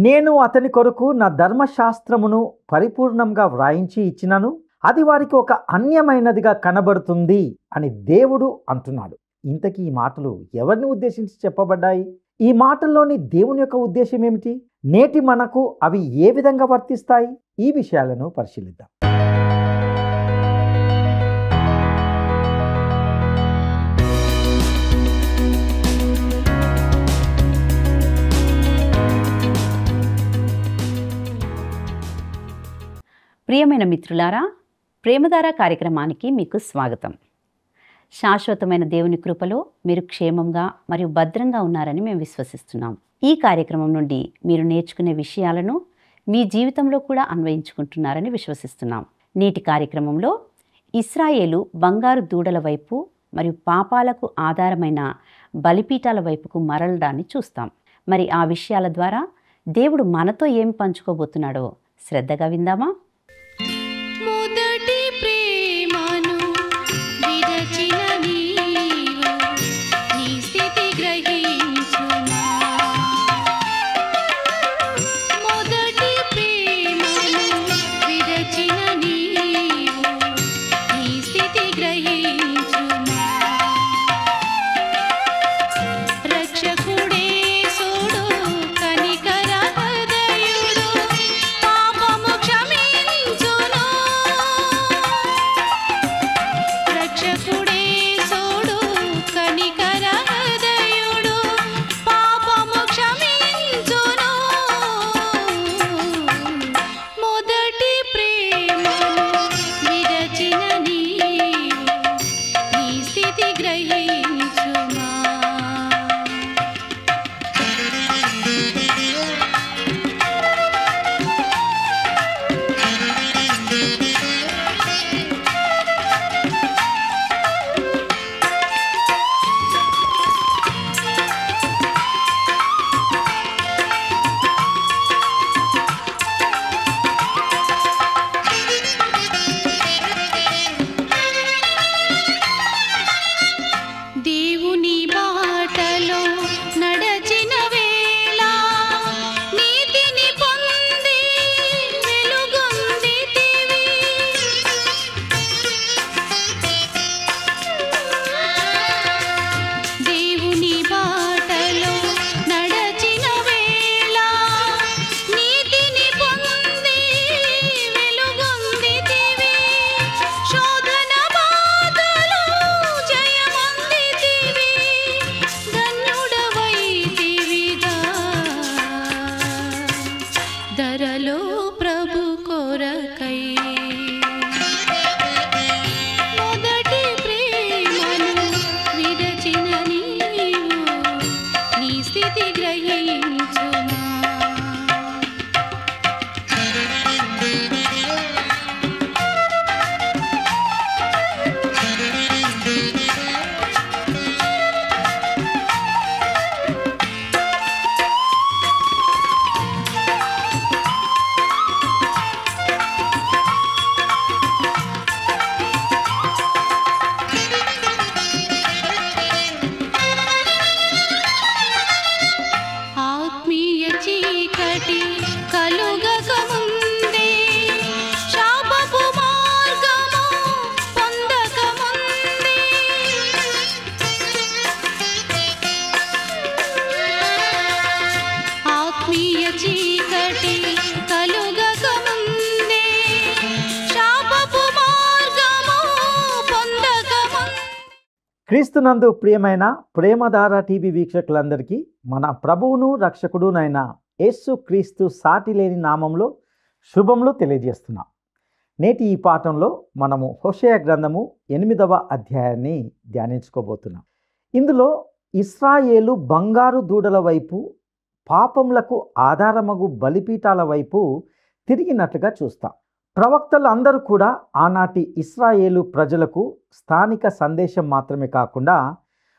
నేను అతని కొరకు నా ధర్మశాస్త్రమును పరిపూర్ణంగా వ్రాయించి ఇచ్చినను, అది వారికి ఒక అన్యమైనదిగా కనబడుతుంది అని దేవుడు అంటున్నాడు. ఇంతకీ ఈ మాటలు ఎవరిని ఉద్దేశించి చెప్పబడ్డాయి? ఈ మాటల్లోని దేవుని యొక్క ఉద్దేశం ఏమిటి? నేటి మనకు అవి ఏ విధంగా వర్తిస్తాయి? ఈ విషయాలను పరిశీలిద్దాం. ప్రియమైన మిత్రులారా, ప్రేమధార కార్యక్రమానికి మీకు స్వాగతం. శాశ్వతమైన దేవుని కృపలో మీరు క్షేమంగా మరియు భద్రంగా ఉన్నారని మేము విశ్వసిస్తున్నాం. ఈ కార్యక్రమం నుండి మీరు నేర్చుకునే విషయాలను మీ జీవితంలో కూడా అన్వయించుకుంటున్నారని విశ్వసిస్తున్నాం. నేటి కార్యక్రమంలో ఇశ్రాయేలు బంగారు దూడల వైపు మరియు పాపాలకు ఆధారమైన బలిపీఠాల వైపుకు మరలడాన్ని చూస్తాం. మరి ఆ విషయాల ద్వారా దేవుడు మనతో ఏమి పంచుకోబోతున్నాడో శ్రద్ధగా విందామా? క్రీస్తునందు ప్రియమైన ప్రేమధార టీవీ వీక్షకులందరికీ మన ప్రభువును రక్షకుడునైన యేసు క్రీస్తు సాటి లేని నామంలో శుభములు తెలియజేస్తున్నాం. నేటి ఈ పాఠంలో మనము హోషేయ గ్రంథము 8వ అధ్యాయాన్ని ధ్యానించుకోబోతున్నాం. ఇందులో ఇశ్రాయేలు బంగారు దూడల వైపు, పాపములకు ఆధారమగు బలిపీఠాల వైపు తిరిగినట్లుగా చూస్తాం. ప్రవక్తలు అందరూ కూడా ఆనాటి ఇశ్రాయేలు ప్రజలకు స్థానిక సందేశం మాత్రమే కాకుండా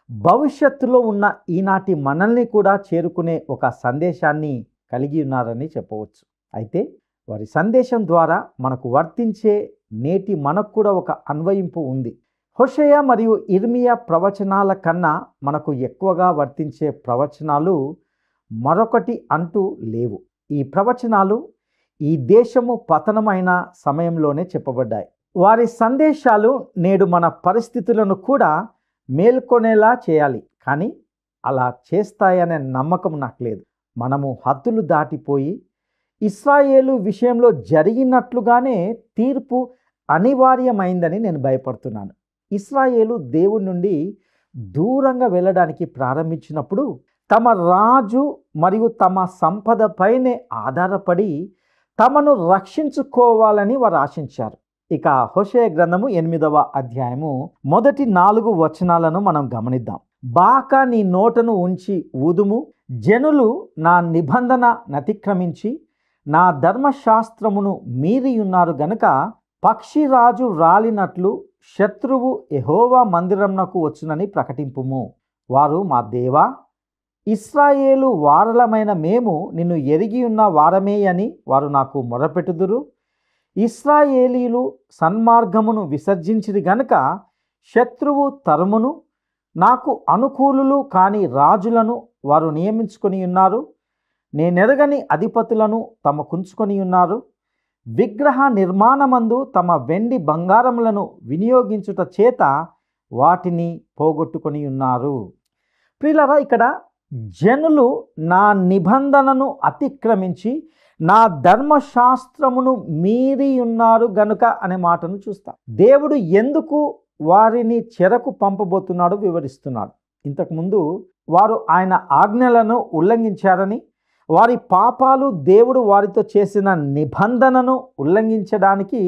భవిష్యత్తులో ఉన్న ఈనాటి మనల్ని కూడా చేరుకునే ఒక సందేశాన్ని కలిగి ఉన్నారని చెప్పవచ్చు. అయితే వారి సందేశం ద్వారా మనకు వర్తించే నేటి మనకు కూడా ఒక అన్వయింపు ఉంది. హోషేయ మరియు ఇర్మియా ప్రవచనాల కన్నా మనకు ఎక్కువగా వర్తించే ప్రవచనాలు మరొకటి అంటూ లేవు. ఈ ప్రవచనాలు ఈ దేశము పతనమైన సమయంలోనే చెప్పబడ్డాయి. వారి సందేశాలు నేడు మన పరిస్థితులను కూడా మేల్కొనేలా చేయాలి, కానీ అలా చేస్తాయనే నమ్మకం నాకు లేదు. మనము హద్దులు దాటిపోయి ఇశ్రాయేలు విషయంలో జరిగినట్లుగానే తీర్పు అనివార్యమైందని నేను భయపడుతున్నాను. ఇశ్రాయేలు దేవుని నుండి దూరంగా వెళ్ళడానికి ప్రారంభించినప్పుడు తమ రాజు మరియు తమ సంపదపైనే ఆధారపడి తమను రక్షించుకోవాలని వారు ఆశించారు. ఇక హోషేయ గ్రంథము 8వ అధ్యాయము మొదటి 4 వచనాలను మనం గమనిద్దాం. బాకా నీ నోటను ఉంచి ఊదుము, జనులు నా నిబంధన నతిక్రమించి నా ధర్మశాస్త్రమును మీరి ఉన్నారు గనుక పక్షిరాజు రాలినట్లు శత్రువు యెహోవా మందిరమునకు వచ్చునని ప్రకటింపుము. వారు మా దేవా, ఇశ్రాయేలు వారలమైన మేము నిన్ను ఎరిగి ఉన్న వారమే అని వారు నాకు మొరపెట్టుదురు. ఇశ్రాయేలీలు సన్మార్గమును విసర్జించిరి గనుక శత్రువు తరుమును, నాకు అనుకూలులు కాని రాజులను వారు నియమించుకొని ఉన్నారు. నేనెరగని అధిపతులను తమకుంచుకొని ఉన్నారు. విగ్రహ నిర్మాణమందు తమ వెండి బంగారములను వినియోగించుట చేత వాటిని పోగొట్టుకొని ఉన్నారు. ప్రియులారా, ఇక్కడ జనులు నా నిబంధనను అతిక్రమించి నా ధర్మశాస్త్రమును మీరి ఉన్నారు గనుక అనే మాటను చూస్తాం. దేవుడు ఎందుకు వారిని చెరకు పంపబోతున్నాడో వివరిస్తున్నాడు. ఇంతకుముందు వారు ఆయన ఆజ్ఞలను ఉల్లంఘించారని, వారి పాపాలు దేవుడు వారితో చేసిన నిబంధనను ఉల్లంఘించడానికి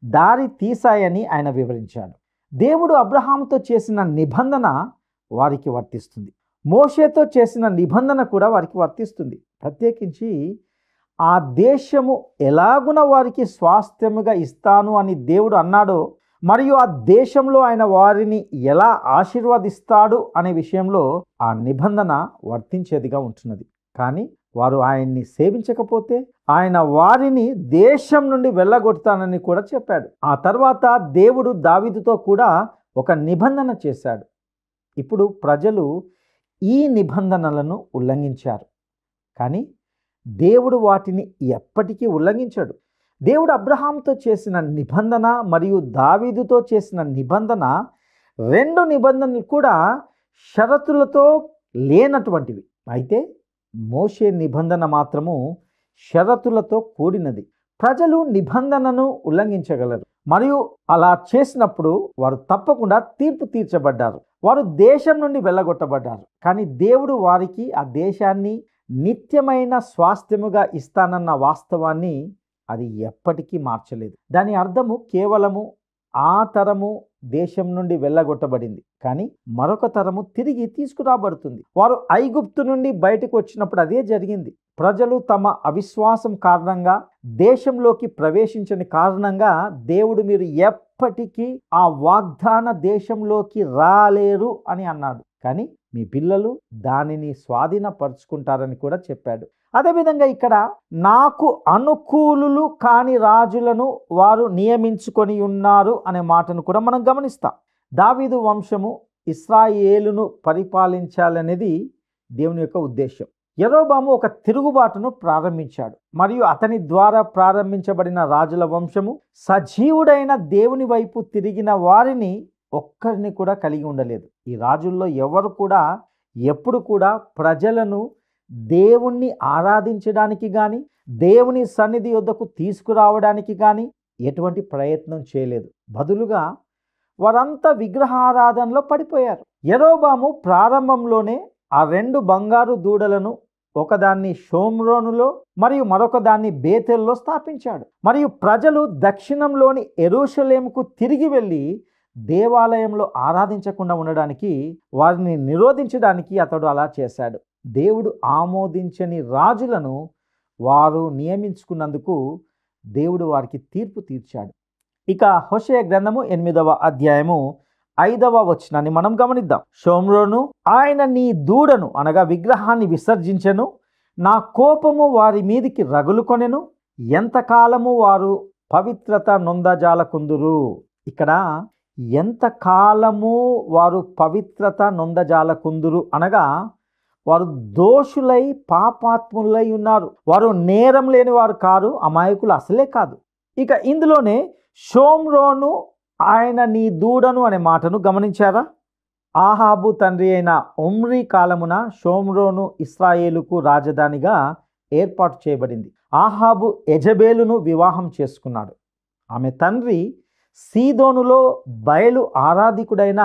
దారి తీశాయని ఆయన వివరించాడు. దేవుడు అబ్రహాముతో చేసిన నిబంధన వారికి వర్తిస్తుంది. మోషేతో చేసిన నిబంధన కూడా వారికి వర్తిస్తుంది. ప్రత్యేకించి ఆ దేశము ఎలాగున వారికి స్వాస్థ్యముగా ఇస్తాను అని దేవుడు అన్నాడో, మరియు ఆ దేశంలో ఆయన వారిని ఎలా ఆశీర్వదిస్తాడు అనే విషయంలో ఆ నిబంధన వర్తించేదిగా ఉంటున్నది. కానీ వారు ఆయన్ని సేవించకపోతే ఆయన వారిని దేశం నుండి వెళ్ళగొడతానని కూడా చెప్పాడు. ఆ తర్వాత దేవుడు దావీదుతో కూడా ఒక నిబంధన చేశాడు. ఇప్పుడు ప్రజలు ఈ నిబంధనలను ఉల్లంఘించారు, కానీ దేవుడు వాటిని ఎప్పటికీ ఉల్లంఘించాడు. దేవుడు అబ్రహాముతో చేసిన నిబంధన మరియు దావీదుతో చేసిన నిబంధన, 2 నిబంధనలు కూడా షరతులతో లేనటువంటివి. అయితే మోషే నిబంధన మాత్రము షరతులతో కూడినది. ప్రజలు నిబంధనను ఉల్లంఘించగలరు, మరియు అలా చేసినప్పుడు వారు తప్పకుండా తీర్పు తీర్చబడ్డారు. వారు దేశం నుండి వెళ్ళగొట్టబడ్డారు. కానీ దేవుడు వారికి ఆ దేశాన్ని నిత్యమైన స్వాస్థ్యముగా ఇస్తానన్న వాస్తవాన్ని అది ఎప్పటికీ మార్చలేదు. దాని అర్థము కేవలము ఆ తరము దేశం నుండి వెళ్ళగొట్టబడింది, కానీ మరొక తరము తిరిగి తీసుకురాబడుతుంది. వారు ఐగుప్తు నుండి బయటకు వచ్చినప్పుడు అదే జరిగింది. ప్రజలు తమ అవిశ్వాసం కారణంగా దేశంలోకి ప్రవేశించని కారణంగా దేవుడు మీరు ఎప్పటికీ ఆ వాగ్దాన దేశంలోకి రాలేరు అని అన్నాడు. కానీ మీ పిల్లలు దానిని స్వాధీనపరుచుకుంటారని కూడా చెప్పాడు. అదేవిధంగా ఇక్కడ నాకు అనుకూలులు కాని రాజులను వారు నియమించుకొని ఉన్నారు అనే మాటను కూడా మనం గమనిస్తాం. దావీదు వంశము ఇశ్రాయేలును పరిపాలించాలనేది దేవుని యొక్క ఉద్దేశం. యెరోబాము ఒక తిరుగుబాటును ప్రారంభించాడు, మరియు అతని ద్వారా ప్రారంభించబడిన రాజుల వంశము సజీవుడైన దేవుని వైపు తిరిగిన వారిని ఒక్కరిని కూడా కలిగి ఉండలేదు. ఈ రాజుల్లో ఎవరు కూడా ఎప్పుడు కూడా ప్రజలను దేవుణ్ణి ఆరాధించడానికి కానీ, దేవుని సన్నిధి యొద్దకు తీసుకురావడానికి కానీ ఎటువంటి ప్రయత్నం చేయలేదు. బదులుగా వారంతా విగ్రహారాధనలో పడిపోయారు. యెరోబాము ప్రారంభంలోనే ఆ 2 బంగారు దూడలను ఒకదాన్ని షోమ్రోనులో మరియు మరొక దాన్ని బేతెల్లో స్థాపించాడు. మరియు ప్రజలు దక్షిణంలోని యెరూషలేముకు తిరిగి వెళ్ళి దేవాలయంలో ఆరాధించకుండా ఉండడానికి, వారిని నిరోధించడానికి అతడు అలా చేశాడు. దేవుడు ఆమోదించని రాజులను వారు నియమించుకున్నందుకు దేవుడు వారికి తీర్పు తీర్చాడు. ఇక హోషేయ గ్రంథము 8వ అధ్యాయము 5వ వచనాన్ని మనం గమనిద్దాం. షోమ్రోను, ఆయన నీ దూడను అనగా విగ్రహాన్ని విసర్జించెను, నా కోపము వారి మీదికి రగులుకొనెను, ఎంతకాలము వారు పవిత్రత నొందజాలకుందురు. ఇక్కడ ఎంతకాలము వారు పవిత్రత నొందజాలకుందురు అనగా వారు దోషులై పాపాత్ములై ఉన్నారు. వారు నేరం లేని వారు కారు, అమాయకులు అసలే కాదు. ఇక ఇందులోనే షోమ్రోను ఆయన నీ దూడను అనే మాటను గమనించారా? ఆహాబు తండ్రి అయిన ఒమ్రీ కాలమున షోమ్రోను ఇశ్రాయేలుకు రాజధానిగా ఏర్పాటు చేయబడింది. ఆహాబు యెజబేలును వివాహం చేసుకున్నాడు. ఆమె తండ్రి సీదోనులో బయలు ఆరాధికుడైన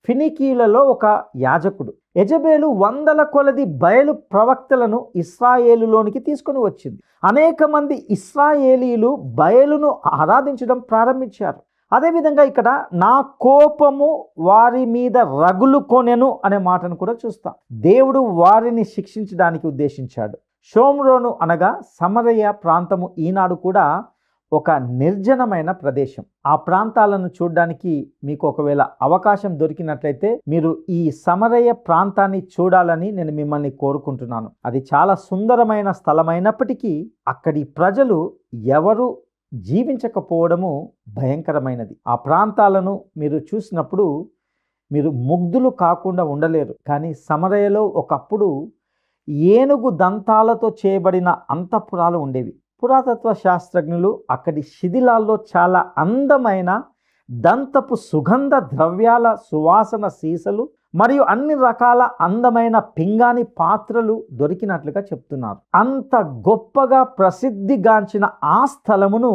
ఫినికీలలో ఒక యాజకుడు. యెజబేలు వందల కొలది బయలు ప్రవక్తలను ఇశ్రాయేలులోనికి తీసుకొని వచ్చింది. అనేక మంది ఇశ్రాయేలీలు బయలును ఆరాధించడం ప్రారంభించారు. అదేవిధంగా ఇక్కడ నా కోపము వారి మీద రగులు కొనెను అనే మాటను కూడా చూస్తాం. దేవుడు వారిని శిక్షించడానికి ఉద్దేశించాడు. షోమ్రోను అనగా సమరయ ప్రాంతము ఈనాడు కూడా ఒక నిర్జనమైన ప్రదేశం. ఆ ప్రాంతాలను చూడడానికి మీకు ఒకవేళ అవకాశం దొరికినట్లయితే మీరు ఈ సమరయ ప్రాంతాన్ని చూడాలని నేను మిమ్మల్ని కోరుకుంటున్నాను. అది చాలా సుందరమైన స్థలమైనప్పటికీ అక్కడి ప్రజలు ఎవరు జీవించకపోవడము భయంకరమైనది. ఆ ప్రాంతాలను మీరు చూసినప్పుడు మీరు ముగ్ధులు కాకుండా ఉండలేరు. కానీ సమరయలో ఒకప్పుడు ఏనుగు దంతాలతో చేయబడిన అంతఃపురాలు ఉండేవి. పురాతత్వ శాస్త్రజ్ఞులు అక్కడి శిథిలాల్లో చాలా అందమైన దంతపు సుగంధ ద్రవ్యాల సువాసన సీసలు మరియు అన్ని రకాల అందమైన పింగాణి పాత్రలు దొరికినట్లుగా చెప్తున్నారు. అంత గొప్పగా ప్రసిద్ధిగాంచిన ఆ స్థలమును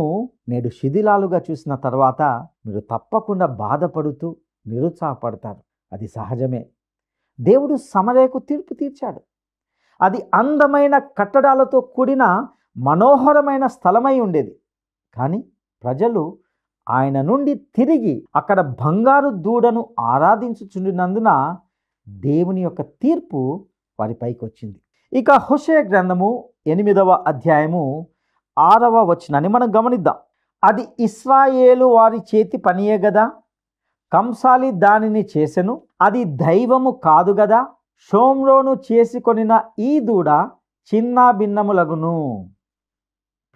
నేడు శిథిలాలుగా చూసిన తర్వాత మీరు తప్పకుండా బాధపడుతూ నిరుత్సాహపడతారు. అది సహజమే. దేవుడు సమరయకు తీర్పు తీర్చాడు. అది అందమైన కట్టడాలతో కూడిన మనోహరమైన స్థలమై ఉండేది. కానీ ప్రజలు ఆయన నుండి తిరిగి అక్కడ బంగారు దూడను ఆరాధించుచుండినందున దేవుని యొక్క తీర్పు వారిపైకి వచ్చింది. ఇక హోషేయ గ్రంథము 8వ అధ్యాయము 6వ వచనాన్ని మనం గమనిద్దాం. అది ఇశ్రాయేలు వారి చేతి పనియే గదా, కంసాలి దానిని చేసెను, అది దైవము కాదు గదా, షోమ్రోను చేసుకొనిన ఈ దూడ చిన్న భిన్నములగును.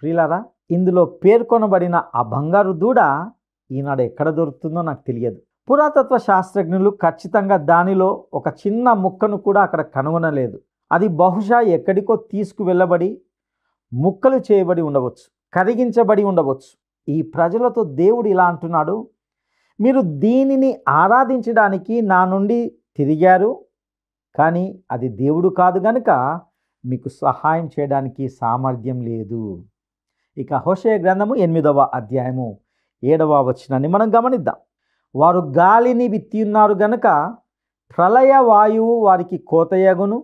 ప్రియులారా, ఇందులో పేర్కొనబడిన ఆ బంగారు దూడ ఈనాడు ఎక్కడ దొరుకుతుందో నాకు తెలియదు. పురాతత్వ శాస్త్రజ్ఞులు ఖచ్చితంగా దానిలో ఒక చిన్న ముక్కను కూడా అక్కడ కనుగొనలేదు. అది బహుశా ఎక్కడికో తీసుకువెళ్ళబడి ముక్కలు చేయబడి ఉండవచ్చు, కరిగించబడి ఉండవచ్చు. ఈ ప్రజలతో దేవుడు ఇలా అంటున్నాడు, మీరు దీనిని ఆరాధించడానికి నా నుండి తిరిగారు, కానీ అది దేవుడు కాదు గనుక మీకు సహాయం చేయడానికి సామర్థ్యం లేదు. ఇక హోషేయ గ్రంథము 8వ అధ్యాయము 7వ వచనాన్ని మనం గమనిద్దాం. వారు గాలిని విత్తియున్నారు గనుక ప్రళయ వాయువు వారికి కోతయగును,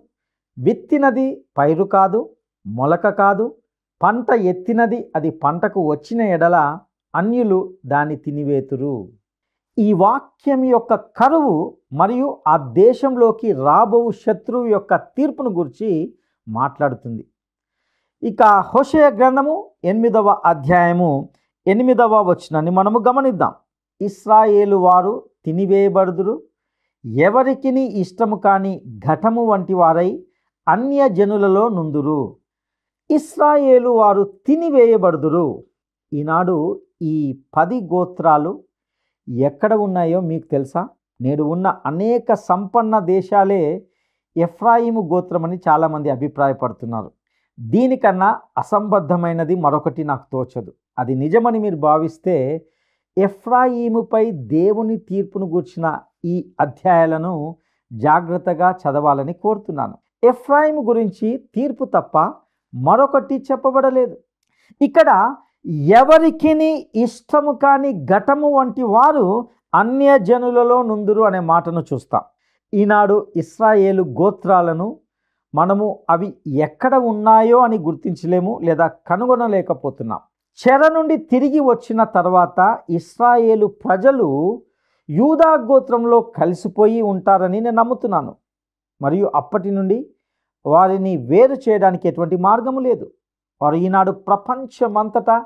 విత్తినది పైరు కాదు, మొలక కాదు, పంట ఎత్తినది అది పంటకు వచ్చిన ఎడల అన్యులు దాన్ని తినివేతురు. ఈ వాక్యం యొక్క కరువు మరియు ఆ దేశంలోకి రాబో శత్రువు యొక్క తీర్పును గురించి మాట్లాడుతుంది. ఇక హోషేయ గ్రంథము 8వ అధ్యాయము 8వ వచనాన్ని మనము గమనిద్దాం. ఇశ్రాయేలు వారు తినివేయబడుదురు, ఎవరికిని ఇష్టము కాని ఘటము వంటి వారై అన్య జనులలో నుందురు. ఇశ్రాయేలు వారు తినివేయబడుదురు. ఈనాడు ఈ 10 గోత్రాలు ఎక్కడ ఉన్నాయో మీకు తెలుసా? నేడు ఉన్న అనేక సంపన్న దేశాలే ఎఫ్రాయిము గోత్రమని చాలామంది అభిప్రాయపడుతున్నారు. దీనికన్నా అసంబద్ధమైనది మరొకటి నాకు తోచదు. అది నిజమని మీరు భావిస్తే ఎఫ్రాయిముపై దేవుని తీర్పును గూర్చిన ఈ అధ్యాయాలను జాగ్రత్తగా చదవాలని కోరుతున్నాను. ఎఫ్రాయిము గురించి తీర్పు తప్ప మరొకటి చెప్పబడలేదు. ఇక్కడ ఎవరికిని ఇష్టము కాని ఘటము వంటి వారు అన్య జనులలో నుందురు అనే మాటను చూస్తాం. ఈనాడు ఇశ్రాయేలు గోత్రాలను మనము అవి ఎక్కడ ఉన్నాయో అని గుర్తించలేము లేదా కనుగొనలేకపోతున్నాం. చెర నుండి తిరిగి వచ్చిన తర్వాత ఇశ్రాయేలు ప్రజలు యూదా గోత్రంలో కలిసిపోయి ఉంటారని నేను నమ్ముతున్నాను. మరియు అప్పటి నుండి వారిని వేరు చేయడానికి ఎటువంటి మార్గము లేదు. వారు ఈనాడు ప్రపంచమంతటా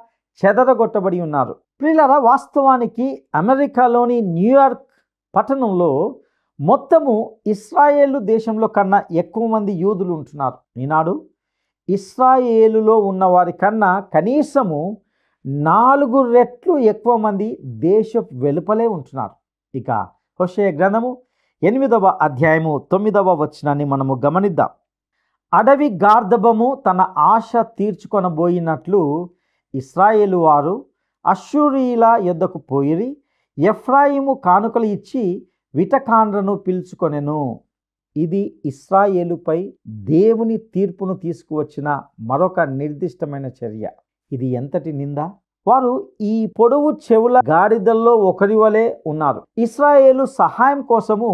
చెదరగొట్టబడి ఉన్నారు. ప్రియులారా, వాస్తవానికి అమెరికాలోని న్యూయార్క్ పట్టణంలో మొత్తము ఇశ్రాయేలు దేశంలో కన్నా ఎక్కువ మంది యూదులు ఉంటున్నారు. ఈనాడు ఇశ్రాయేలులో ఉన్న వారి కన్నా కనీసము 4 రెట్లు ఎక్కువ మంది దేశ వెలుపలే ఉంటున్నారు. ఇక హోషేయ గ్రంథము 8వ అధ్యాయము 9వ వచనాన్ని మనము గమనిద్దాం. అడవి గార్ధబము తన ఆశ తీర్చుకొనబోయినట్లు ఇశ్రాయేలు వారు అష్షూరీయుల యొద్దకు పోయిరి. ఎఫ్రాయిము కానుకలు ఇచ్చి విటకాండ్రను పిలుచుకొనెను. ఇది ఇశ్రాయేలుపై దేవుని తీర్పును తీసుకువచ్చిన మరొక నిర్దిష్టమైన చర్య. ఇది ఎంతటి నింద! వారు ఈ పొడవు చెవుల గాడిదల్లో ఒకరి వలె ఉన్నారు. ఇశ్రాయేలు సహాయం కోసము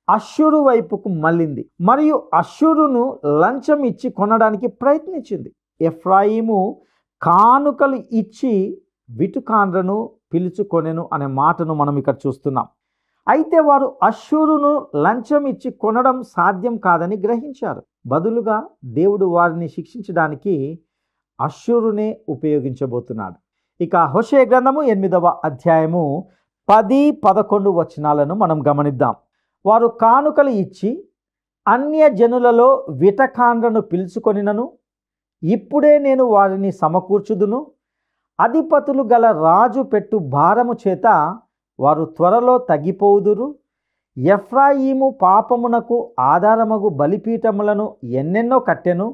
అష్షూరు వైపుకు మళ్ళింది మరియు అష్షూరును లంచం ఇచ్చి కొనడానికి ప్రయత్నించింది. ఎఫ్రాయిము కానుకలు ఇచ్చి విటుకాండ్రను పిలుచుకొనెను అనే మాటను మనం ఇక్కడ చూస్తున్నాం. అయితే వారు అష్షూరును లంచం ఇచ్చి కొనడం సాధ్యం కాదని గ్రహించారు. బదులుగా దేవుడు వారిని శిక్షించడానికి అష్షూరునే ఉపయోగించబోతున్నాడు. ఇక హోషేయ గ్రంథము 8వ అధ్యాయము 10-11 వచనాలను మనం గమనిద్దాం. వారు కానుకలు ఇచ్చి అన్యజనులలో విటకాండ్రను పిలుచుకొనినను, ఇప్పుడే నేను వారిని సమకూర్చుదును. అధిపతులు గల రాజు పెట్టు భారము చేత వారు త్వరలో తగ్గిపోవుదురు. ఎఫ్రాయిము పాపమునకు ఆధారమగు బలిపీఠములను ఎన్నెన్నో కట్టెను.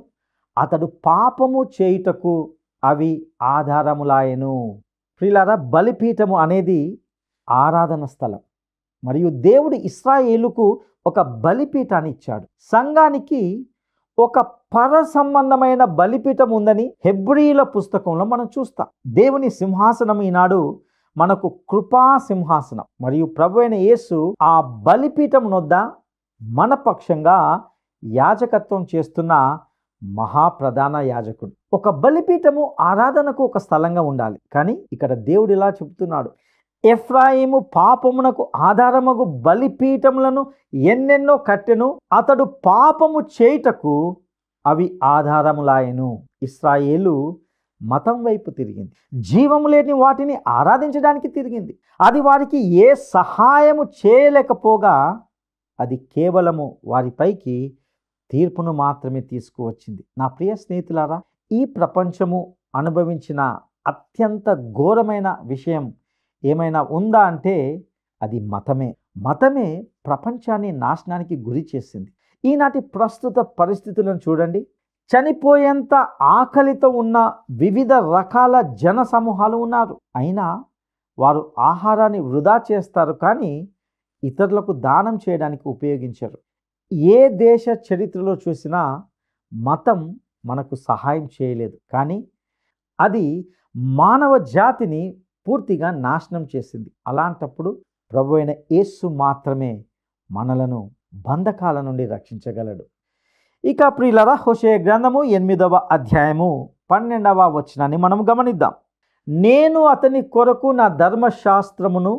అతడు పాపము చేయుటకు అవి ఆధారములాయెను. ప్రియులారా, బలిపీఠము అనేది ఆరాధన స్థలం మరియు దేవుడు ఇశ్రాయేలుకు ఒక బలిపీఠాన్ని ఇచ్చాడు. సంఘానికి ఒక పర సంబంధమైన బలిపీఠం ఉందని హెబ్రీయుల పుస్తకంలో మనం చూస్తాం. దేవుని సింహాసనం ఈనాడు మనకు కృపా సింహాసనం మరియు ప్రభువైన యేసు ఆ బలిపీఠం వద్ద మన పక్షంగా యాజకత్వం చేస్తున్న మహాప్రధాన యాజకుడు. ఒక బలిపీఠము ఆరాధనకు ఒక స్థలంగా ఉండాలి. కానీ ఇక్కడ దేవుడు ఇలా చెప్తున్నాడు, ఎఫ్రాయిము పాపమునకు ఆధారమగు బలిపీఠములను ఎన్నెన్నో కట్టెను. అతడు పాపము చేయుటకు అవి ఆధారములాయెను. ఇశ్రాయేలు మతం వైపు తిరిగింది. జీవము లేని వాటిని ఆరాధించడానికి తిరిగింది. అది వారికి ఏ సహాయము చేయలేకపోగా అది కేవలము వారిపైకి తీర్పును మాత్రమే తీసుకువచ్చింది. నా ప్రియ స్నేహితులారా, ఈ ప్రపంచము అనుభవించిన అత్యంత ఘోరమైన విషయం ఏమైనా ఉందా అంటే అది మతమే. మతమే ప్రపంచాన్ని నాశనానికి గురి చేసింది. ఈనాటి ప్రస్తుత పరిస్థితులను చూడండి. చనిపోయేంత ఆకలితో ఉన్న వివిధ రకాల జన సమూహాలు ఉన్నారు. అయినా వారు ఆహారాన్ని వృధా చేస్తారు, కానీ ఇతరులకు దానం చేయడానికి ఉపయోగించరు. ఏ దేశ చరిత్రలో చూసినా మతం మనకు సహాయం చేయలేదు, కానీ అది మానవ జాతిని పూర్తిగా నాశనం చేసింది. అలాంటప్పుడు ప్రభువైన యేసు మాత్రమే మనలను బంధకాల నుండి రక్షించగలడు. ఇక ప్రియులారా, హోషేయ గ్రంథము 8వ అధ్యాయము 12వ వచనాన్ని మనం గమనిద్దాం. నేను అతని కొరకు నా ధర్మశాస్త్రమును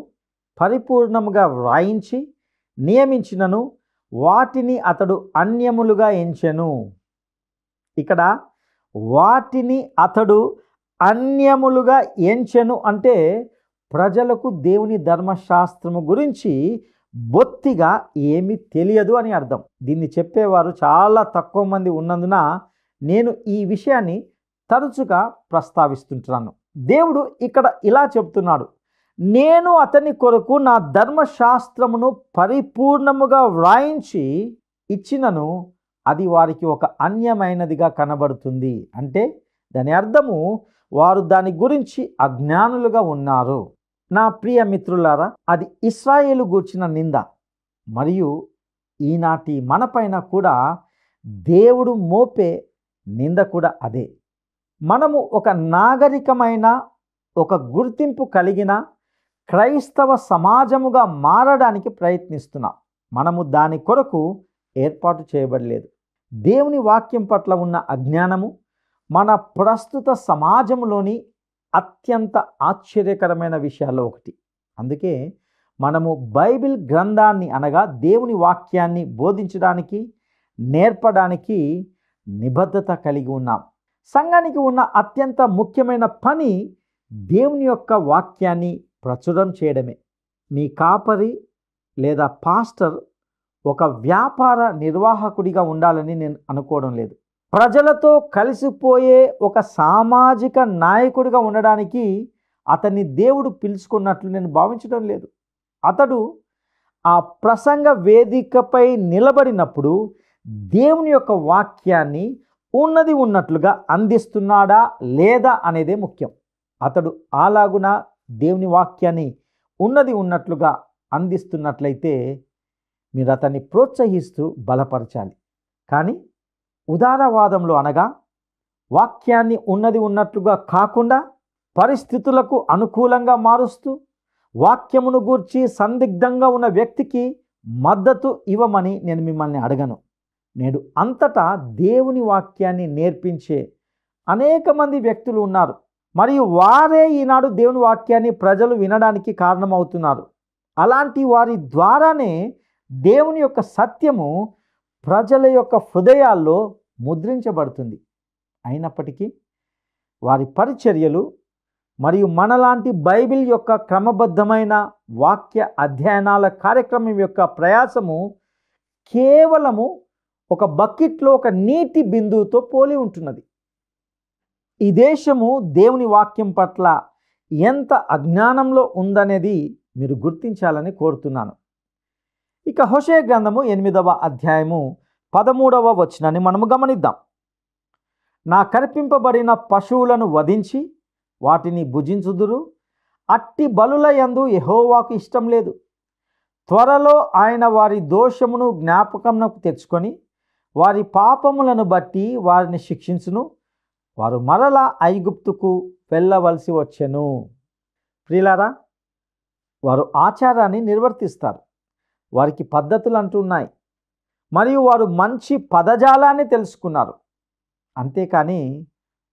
పరిపూర్ణముగా వ్రాయించి నియమించినను, వాటిని అతడు అన్యములుగా ఎంచెను. ఇక్కడ వాటిని అతడు అన్యములుగా ఎంచెను అంటే ప్రజలకు దేవుని ధర్మశాస్త్రము గురించి బొత్తిగా ఏమీ తెలియదు అని అర్థం. దీన్ని చెప్పేవారు చాలా తక్కువ మంది ఉన్నందున నేను ఈ విషయాన్ని తరచుగా ప్రస్తావిస్తుంటున్నాను. దేవుడు ఇక్కడ ఇలా చెప్తున్నాడు, నేను అతని కొరకు నా ధర్మశాస్త్రమును పరిపూర్ణముగా వ్రాయించి ఇచ్చినను, అది వారికి ఒక అన్యమైనదిగా కనబడుతుంది. అంటే దాని అర్థము వారు దాని గురించి అజ్ఞానులుగా ఉన్నారు. నా ప్రియ మిత్రులారా, అది ఇశ్రాయేలు గూర్చిన నింద మరియు ఈనాటి మనపైన కూడా దేవుడు మోపే నింద కూడా అదే. మనము ఒక నాగరికమైన ఒక గుర్తింపు కలిగిన క్రైస్తవ సమాజముగా మారడానికి ప్రయత్నిస్తున్నాం. మనము దాని కొరకు ఏర్పాటు చేయబడలేదు. దేవుని వాక్యం పట్ల ఉన్న అజ్ఞానము మన ప్రస్తుత సమాజంలోని అత్యంత ఆశ్చర్యకరమైన విషయాల్లో ఒకటి. అందుకే మనము బైబిల్ గ్రంథాన్ని అనగా దేవుని వాక్యాన్ని బోధించడానికి, నేర్పడానికి నిబద్ధత కలిగి ఉన్నాం. సంఘానికి ఉన్న అత్యంత ముఖ్యమైన పని దేవుని యొక్క వాక్యాన్ని ప్రచురం చేయడమే. మీ కాపరి లేదా పాస్టర్ ఒక వ్యాపార నిర్వాహకుడిగా ఉండాలని నేను అనుకోవడం లేదు. ప్రజలతో కలిసిపోయే ఒక సామాజిక నాయకుడిగా ఉండడానికి అతన్ని దేవుడు పిలుచుకున్నట్లు నేను భావించడం లేదు. అతడు ఆ ప్రసంగ వేదికపై నిలబడినప్పుడు దేవుని యొక్క వాక్యాన్ని ఉన్నది ఉన్నట్లుగా అందిస్తున్నాడా లేదా అనేదే ముఖ్యం. అతడు అలాగున దేవుని వాక్యాన్ని ఉన్నది ఉన్నట్లుగా అందిస్తున్నట్లయితే మీరు అతన్ని ప్రోత్సహిస్తూ బలపరచాలి. కానీ ఉదారవాదంలో అనగా వాక్యాన్ని ఉన్నది ఉన్నట్లుగా కాకుండా పరిస్థితులకు అనుకూలంగా మారుస్తూ వాక్యమును గూర్చి సందిగ్ధంగా ఉన్న వ్యక్తికి మద్దతు ఇవ్వమని నేను మిమ్మల్ని అడగను. నేడు అంతటా దేవుని వాక్యాన్ని నేర్పించే అనేక మంది వ్యక్తులు ఉన్నారు. మరియు వారే ఈనాడు దేవుని వాక్యాన్ని ప్రజలు వినడానికి కారణమవుతున్నారు. అలాంటి వారి ద్వారానే దేవుని యొక్క సత్యము ప్రజల యొక్క హృదయాల్లో ముద్రించబడుతుంది. అయినప్పటికీ వారి పరిచర్యలు మరియు మనలాంటి బైబిల్ యొక్క క్రమబద్ధమైన వాక్య అధ్యయనాల కార్యక్రమం యొక్క ప్రయాసము కేవలము ఒక బకెట్లో ఒక నీటి బిందువుతో పోలి ఉంటున్నది. ఈ దేశము దేవుని వాక్యం పట్ల ఎంత అజ్ఞానంలో ఉందనేది మీరు గుర్తించాలని కోరుతున్నాను. ఇక హోషేయ గ్రంథము 8వ అధ్యాయము 13వ వచనాన్ని మనము గమనిద్దాం. నా కల్పింపబడిన పశువులను వధించి వాటిని భుజించుదురు, అట్టి బలుల యందు యెహోవాకు ఇష్టం లేదు. త్వరలో ఆయన వారి దోషమును జ్ఞాపకమునకు తెచ్చుకొని వారి పాపములను బట్టి వారిని శిక్షించును. వారు మరలా ఐగుప్తుకు వెళ్ళవలసి వచ్చెను. ప్రియులారా, వారు ఆచారాన్ని నిర్వర్తిస్తారు. వారికి పద్ధతులు అంటున్నాయి మరియు వారు మంచి పదజాలాన్ని తెలుసుకున్నారు. అంతేకాని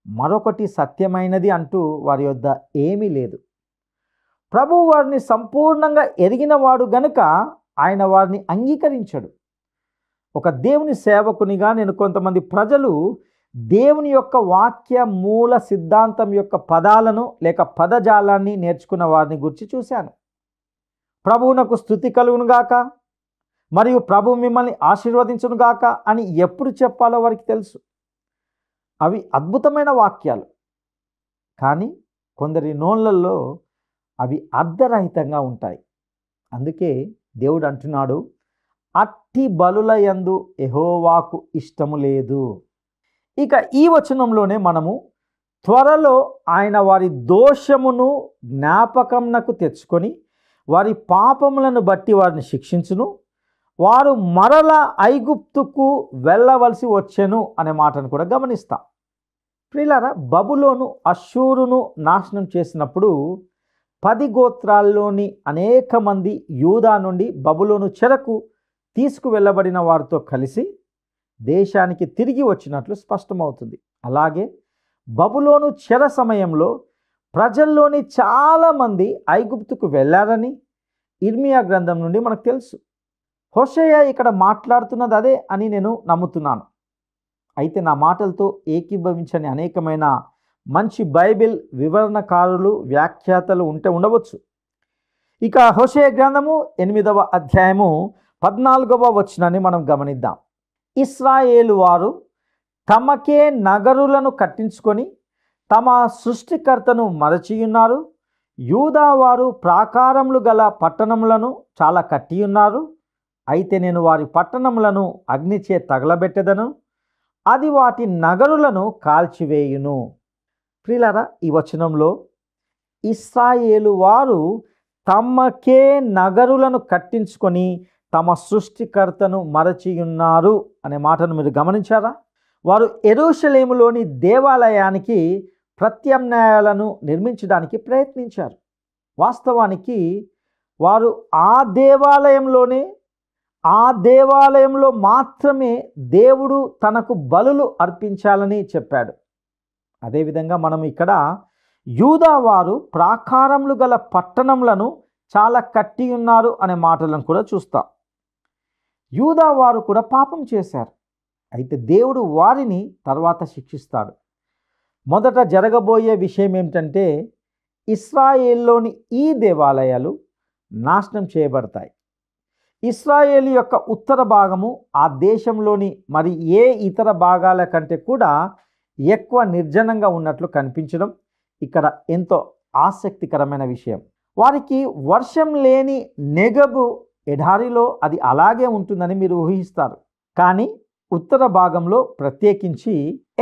మరొకటి సత్యమైనది అంటూ వారి యొద్ద ఏమీ లేదు. ప్రభువు వారిని సంపూర్ణంగా ఎరిగినవాడు గనుక ఆయన వారిని అంగీకరించడు. ఒక దేవుని సేవకునిగా నేను కొంతమంది ప్రజలు దేవుని యొక్క వాక్య మూల సిద్ధాంతం యొక్క పదాలను లేక పదజాలాన్ని నేర్చుకున్న వారిని గురించి చూశాను. ప్రభువునకు స్తుతి కలుగునుగాక మరియు ప్రభు మిమ్మల్ని ఆశీర్వదించునుగాక అని ఎప్పుడు చెప్పాలో వారికి తెలుసు. అవి అద్భుతమైన వాక్యాలు. కానీ కొందరి నోళ్ళల్లో అవి అర్ధరహితంగా ఉంటాయి. అందుకే దేవుడు అంటున్నాడు, అట్టి బలుల యందు యెహోవాకు ఇష్టము లేదు. ఇక ఈ వచనంలోనే మనము త్వరలో ఆయన వారి దోషమును జ్ఞాపకంనకు తెచ్చుకొని వారి పాపములను బట్టి వారిని శిక్షించును, వారు మరల ఐగుప్తుకు వెళ్ళవలసి వచ్చెను అనే మాటను కూడా గమనిస్తాం. ప్రియులారా, బబులోను అష్షూరును నాశనం చేసినప్పుడు 10 గోత్రాల్లోని అనేక మంది యూదా నుండి బబులోను చెరకు తీసుకువెళ్ళబడిన వారితో కలిసి దేశానికి తిరిగి వచ్చినట్లు స్పష్టమవుతుంది. అలాగే బబులోను చెర సమయంలో ప్రజల్లోని చాలామంది ఐగుప్తుకు వెళ్ళారని ఇర్మియా గ్రంథం నుండి మనకు తెలుసు. హోషేయ ఇక్కడ మాట్లాడుతున్నది అదే అని నేను నమ్ముతున్నాను. అయితే నా మాటలతో ఏకీభవించని అనేకమైన మంచి బైబిల్ వివరణకారులు వ్యాఖ్యాతలు ఉండవచ్చు. ఇక హోషేయ గ్రంథము 8వ అధ్యాయము 14వ వచనాన్ని మనం గమనిద్దాం. ఇశ్రాయేలు వారు తమకే నగరులను కట్టించుకొని తమ సృష్టికర్తను మరచియున్నారు. యూదా వారు ప్రాకారములు గల పట్టణములను చాలా కట్టియున్నారు. అయితే నేను వారి పట్టణములను అగ్నిచే తగలబెట్టెదను, అది వాటి నగరులను కాల్చివేయును. ప్రియులారా, ఈ వచనంలో ఇశ్రాయేలు వారు తమకే నగరులను కట్టించుకొని తమ సృష్టికర్తను మరచియున్నారు అనే మాటను మీరు గమనించారా? వారు యెరూషలేములోని దేవాలయానికి ప్రత్యామ్నాయాలను నిర్మించడానికి ప్రయత్నించారు. వాస్తవానికి వారు ఆ దేవాలయంలో మాత్రమే దేవుడు తనకు బలులు అర్పించాలని చెప్పాడు. అదేవిధంగా మనం ఇక్కడ యూదా వారు ప్రాకారములు గల పట్టణములను చాలా కట్టి ఉన్నారు అనే మాటలను కూడా చూస్తాం. యూదా వారు కూడా పాపం చేశారు. అయితే దేవుడు వారిని తర్వాత శిక్షిస్తాడు. మొదట జరగబోయే విషయం ఏమిటంటే ఇశ్రాయేల్లోని ఈ దేవాలయాలు నాశనం చేయబడతాయి. ఇశ్రాయేలు యొక్క ఉత్తర భాగము ఆ దేశంలోని మరి ఏ ఇతర భాగాల కంటే కూడా ఎక్కువ నిర్జనంగా ఉన్నట్లు కనిపించడం ఇక్కడ ఎంతో ఆసక్తికరమైన విషయం. వారికి వర్షం లేని నెగబు ఎడారిలో అది అలాగే ఉంటుందని మీరు ఊహిస్తారు. కానీ ఉత్తర భాగంలో ప్రత్యేకించి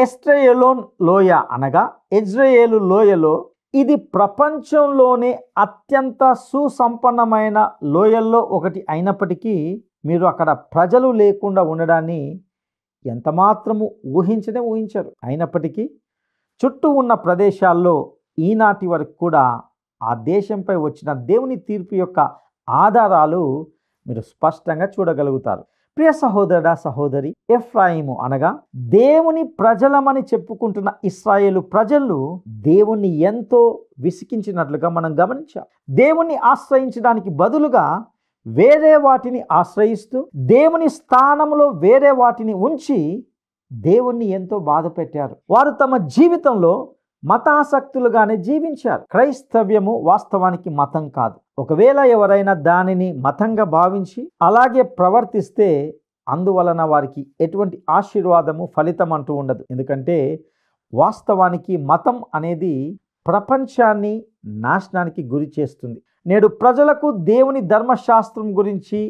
ఎస్ట్రయేలోన్ లోయ అనగా ఇజ్రాయేలు లోయలో ఇది ప్రపంచంలోనే అత్యంత సుసంపన్నమైన లోయల్లో ఒకటి అయినప్పటికీ మీరు అక్కడ ప్రజలు లేకుండా ఉండడాన్ని ఎంతమాత్రము ఊహించరు. అయినప్పటికీ చుట్టూ ఉన్న ప్రదేశాల్లో ఈనాటి వరకు కూడా ఆ దేశంపై వచ్చిన దేవుని తీర్పు యొక్క ఆధారాలు మీరు స్పష్టంగా చూడగలుగుతారు. ప్రియ సహోదరుడా సహోదరి, ఎఫ్రాయిము అనగా దేవుని ప్రజలమని చెప్పుకుంటున్న ఇశ్రాయేలు ప్రజలు దేవుణ్ణి ఎంతో విసికించినట్లుగా మనం గమనించాం. దేవుణ్ణి ఆశ్రయించడానికి బదులుగా వేరే వాటిని ఆశ్రయిస్తూ దేవుని స్థానంలో వేరే వాటిని ఉంచి దేవుణ్ణి ఎంతో బాధ పెట్టారు. వారు తమ జీవితంలో మతాసక్తులుగానే జీవించారు. క్రైస్తవ్యము వాస్తవానికి మతం కాదు. ఒకవేళ ఎవరైనా దానిని మతంగా భావించి అలాగే ప్రవర్తిస్తే అందువలన వారికి ఎటువంటి ఆశీర్వాదము ఫలితం అంటూ ఉండదు. ఎందుకంటే వాస్తవానికి మతం అనేది ప్రపంచాన్ని నాశనానికి గురి చేస్తుంది. నేడు ప్రజలకు దేవుని ధర్మశాస్త్రం గురించి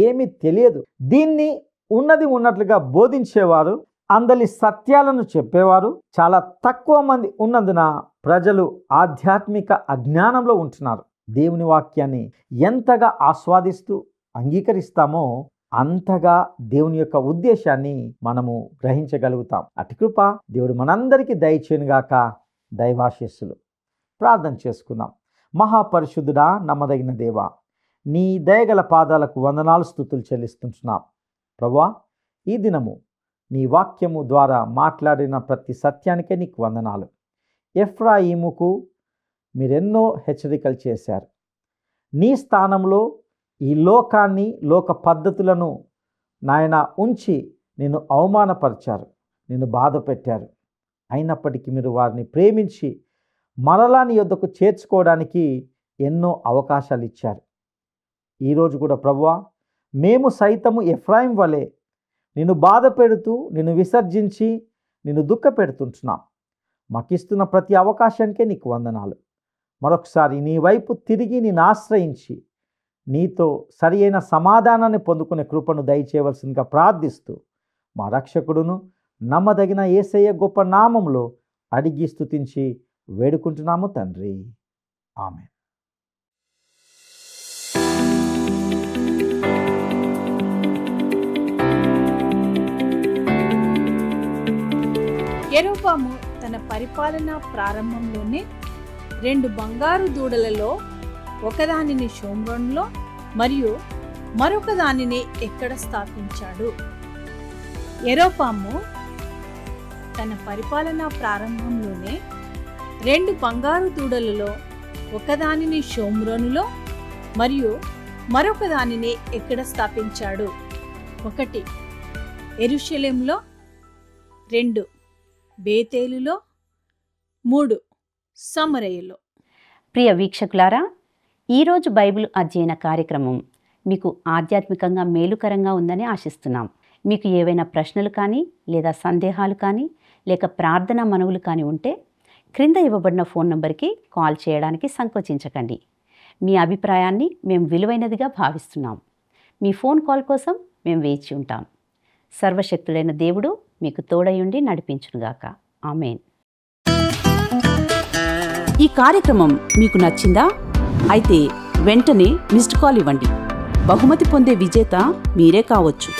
ఏమీ తెలియదు. దీన్ని ఉన్నది ఉన్నట్లుగా బోధించేవారు, అందలి సత్యాలను చెప్పేవారు చాలా తక్కువ మంది ఉన్నందున ప్రజలు ఆధ్యాత్మిక అజ్ఞానంలో ఉంటున్నారు. దేవుని వాక్యాన్ని ఎంతగా ఆస్వాదిస్తూ అంగీకరిస్తామో అంతగా దేవుని యొక్క ఉద్దేశాన్ని మనము గ్రహించగలుగుతాం. అటు కృప దేవుడు మనందరికీ దయచేయునుగాక. దైవాశీస్సులు. ప్రార్థన చేసుకుందాం. మహాపరిశుద్ధుడా, నమ్మదగిన దేవా, నీ దయగల పాదాలకు వందనాలు, స్తుతులు చెల్లిస్తుంటున్నాం. ప్రభువా, ఈ దినము నీ వాక్యము ద్వారా మాట్లాడిన ప్రతి సత్యానికే నీకు వందనాలు. ఎఫ్రాయిముకు మీరెన్నో హెచ్చరికలు చేశారు. నీ స్థానంలో ఈ లోకాన్ని, లోక పద్ధతులను నాయన ఉంచి నిన్ను అవమానపరిచారు, నిన్ను బాధ పెట్టారు. అయినప్పటికీ మీరు వారిని ప్రేమించి మరలా నీ యొద్దకు చేర్చుకోవడానికి ఎన్నో అవకాశాలు ఇచ్చారు. ఈరోజు కూడా ప్రభువా, మేము సైతము ఎఫ్రాయిం వలె నిన్ను బాధ పెడుతూ, నిన్ను విసర్జించి, నిన్ను దుఃఖ పెడుతుంటున్నాం. మాకిస్తున్న ప్రతి అవకాశానికే నీకు వందనాలు. మరొకసారి నీ వైపు తిరిగి నిన్ను ఆశ్రయించి నీతో సరి అయిన సమాధానాన్ని పొందుకునే కృపను దయచేయవలసిందిగా ప్రార్థిస్తూ మా రక్షకుడును నమ్మదగిన యేసయ్య గొప్ప నామంలో అడిగి స్తుతించి వేడుకుంటున్నాము తండ్రి. ఆమేన్. యెరోబాము తన పరిపాలన ప్రారంభంలోనే 2 బంగారు దూడలలో ఒకదానిని షోమ్రోన్లో మరియు మరొక దానిని ఎక్కడ స్థాపించాడు. యెరోబాము తన పరిపాలన ప్రారంభంలోనే 2 బంగారు దూడలలో ఒకదానిని షోమ్రోనులో మరియు మరొక దానిని ఎక్కడ స్థాపించాడు. 1 యెరూషలేములో, 2 బేతేలులో, 3 సమరయలో. ప్రియ వీక్షకులారా, ఈరోజు బైబిల్ అధ్యయన కార్యక్రమం మీకు ఆధ్యాత్మికంగా మేలుకరంగా ఉందని ఆశిస్తున్నాం. మీకు ఏవైనా ప్రశ్నలు కానీ లేదా సందేహాలు కానీ లేక ప్రార్థనా మనవులు కానీ ఉంటే క్రింద ఇవ్వబడిన ఫోన్ నంబర్కి కాల్ చేయడానికి సంకోచించకండి. మీ అభిప్రాయాన్ని మేము విలువైనదిగా భావిస్తున్నాం. మీ ఫోన్ కాల్ కోసం మేము వేచి ఉంటాం. సర్వశక్తుడైన దేవుడు మీకు తోడయుండి నడిపించునుగాక. ఆమేన్. ఈ కార్యక్రమం మీకు నచ్చిందా? అయితే వెంటనే మిస్డ్ కాల్ ఇవ్వండి. బహుమతి పొందే విజేత మీరే కావచ్చు.